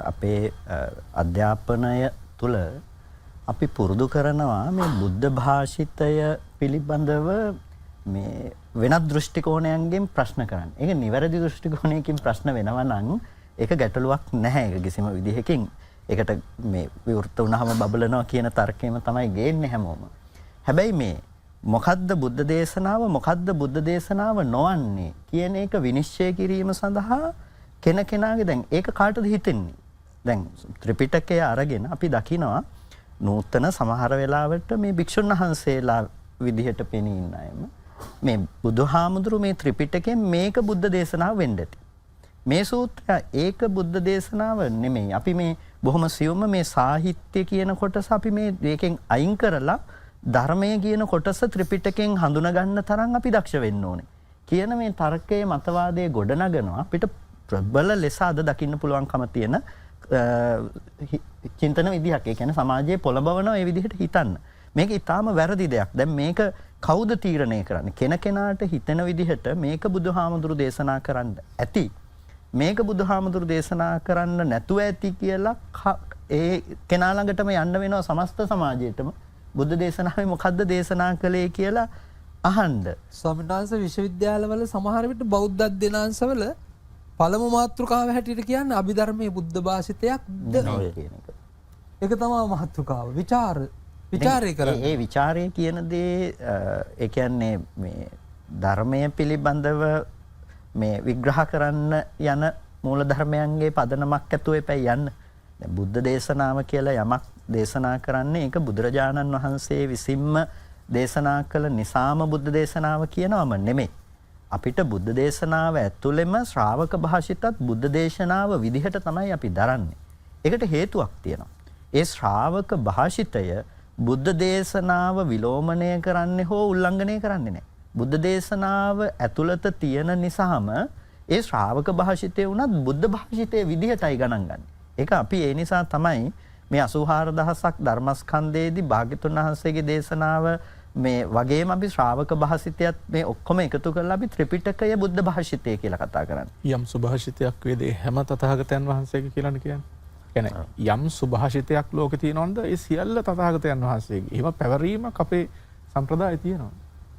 අපේ අධ්‍යාපනය තුළ අපි පුරුදු කරනවා මේ බුද්ධ භාෂිතය පිළිබඳව මේ වෙනත් දෘෂ්ටි කෝණයන්ගෙන් ප්‍රශ්න කරන්න. ඒක නිවැරදි දෘෂ්ටි කෝණයකින් ප්‍රශ්න වෙනවා නම් ඒක ගැටලුවක් නැහැ. ඒක කිසිම විදිහකින් ඒකට මේ විවෘත වුණාම බබලනවා කියන තර්කයම තමයි ගේන්නේ හැමෝම. හැබැයි මේ මොකද්ද බුද්ධ දේශනාව මොකද්ද බුද්ධ දේශනාව නොවන්නේ කියන එක විනිශ්චය කිරීම සඳහා කෙනකෙනාගේ දැන් ඒක කාටද හිතෙන්නේ? දැන් ත්‍රිපිටකය අරගෙන අපි දකිනවා නූතන සමහර වෙලාවට මේ භික්ෂුන් වහන්සේලා විදිහට පෙනී ඉන්න අයම මේ බුදුහාමුදුරු මේ ත්‍රිපිටකයෙන් මේක බුද්ධ දේශනාව වෙන්න ඇති. මේ සූත්‍රය ඒක බුද්ධ දේශනාව නෙමෙයි. අපි මේ බොහොම සියුම්ම මේ සාහිත්‍ය කියන කොටස අපි මේ දෙකෙන් අයින් කරලා ධර්මය කියන කොටස ත්‍රිපිටකයෙන් හඳුනා ගන්න තරම් අපි දක්ෂ වෙන්න ඕනේ. කියන මේ තර්කයේ මතවාදයේ ගොඩනගනවා අපිට ප්‍රබල ලෙස අද දකින්න පුළුවන්කම තියෙන චින්තන විදිහක්. ඒ කියන්නේ සමාජයේ පොළඹවනවා ඒ විදිහට හිතන්න. මේක ඊටාම වැරදි දෙයක්. දැන් මේක කවුද තීරණය කරන්නේ? කෙනකෙනාට හිතෙන විදිහට මේක බුදුහාමුදුරු දේශනා කරන්න ඇති. මේක බුදුහාමුදුරු දේශනා කරන්න නැතුව ඇති කියලා ඒ කෙනා ළඟටම යන්න වෙනවා සමස්ත සමාජයේටම බුද්ධ දේශනාවේ මොකද්ද දේශනා කළේ කියලා අහන්න. ස්වාමීන් වහන්සේ විශ්වවිද්‍යාලවල සමහර විට බෞද්ධ අධ්‍යනාංශවල පළමු මාතෘකාව හැටියට කියන්නේ අභිධර්මයේ බුද්ධ භාෂිතයක්ද කියන එක. ඒක තමයි මාතෘකාව. විචාරය කරන්නේ. ඒ විචාරය කියන දේ ඒ කියන්නේ මේ ධර්මය පිළිබඳව මේ විග්‍රහ කරන්න යන මූල ධර්මයන්ගේ පදනමක් ඇතුව එපැයි යන්න. දැන් බුද්ධ දේශනාව කියලා යමක් දේශනා කරන්නේ ඒක බුදුරජාණන් වහන්සේ විසින්ම දේශනා කළ නිසාම බුද්ධ දේශනාව කියනවම නෙමෙයි. අපිට බුද්ධ දේශනාව ඇතුළෙම ශ්‍රාවක භාෂිතත් බුද්ධ දේශනාව විදිහට තමයි අපි දරන්නේ. ඒකට හේතුවක් තියෙනවා. ඒ ශ්‍රාවක භාෂිතය බුද්ධ දේශනාව විලෝමනය කරන්නේ හෝ උල්ලංඝනය කරන්නේ නැහැ. බුද්ධ දේශනාව ඇතුළත තියෙන නිසාම ඒ ශ්‍රාවක භාෂිතය වුණත් බුද්ධ භාෂිතයේ විදිහටයි ගණන් ගන්න. ඒක අපි ඒ නිසා තමයි මේ 84000ක් ධර්මස්කන්ධයේදී භාග්‍යතුන් වහන්සේගේ දේශනාව මේ වගේම අපි ශ්‍රාවක භාෂිතයත් මේ ඔක්කොම එකතු කරලා අපි ත්‍රිපිටකය බුද්ධ භාෂිතය කියලා කතා කරන්නේ. යම් සුභාෂිතයක් වේදේ හැම තථාගතයන් වහන්සේගේ කියලානේ කියන්නේ. කියන්නේ යම් සුභාෂිතයක් ලෝකේ තියෙනවද ඒ සියල්ල තථාගතයන් වහන්සේගේ. ඒව පැවරීමක් අපේ සම්ප්‍රදායේ තියෙනවා.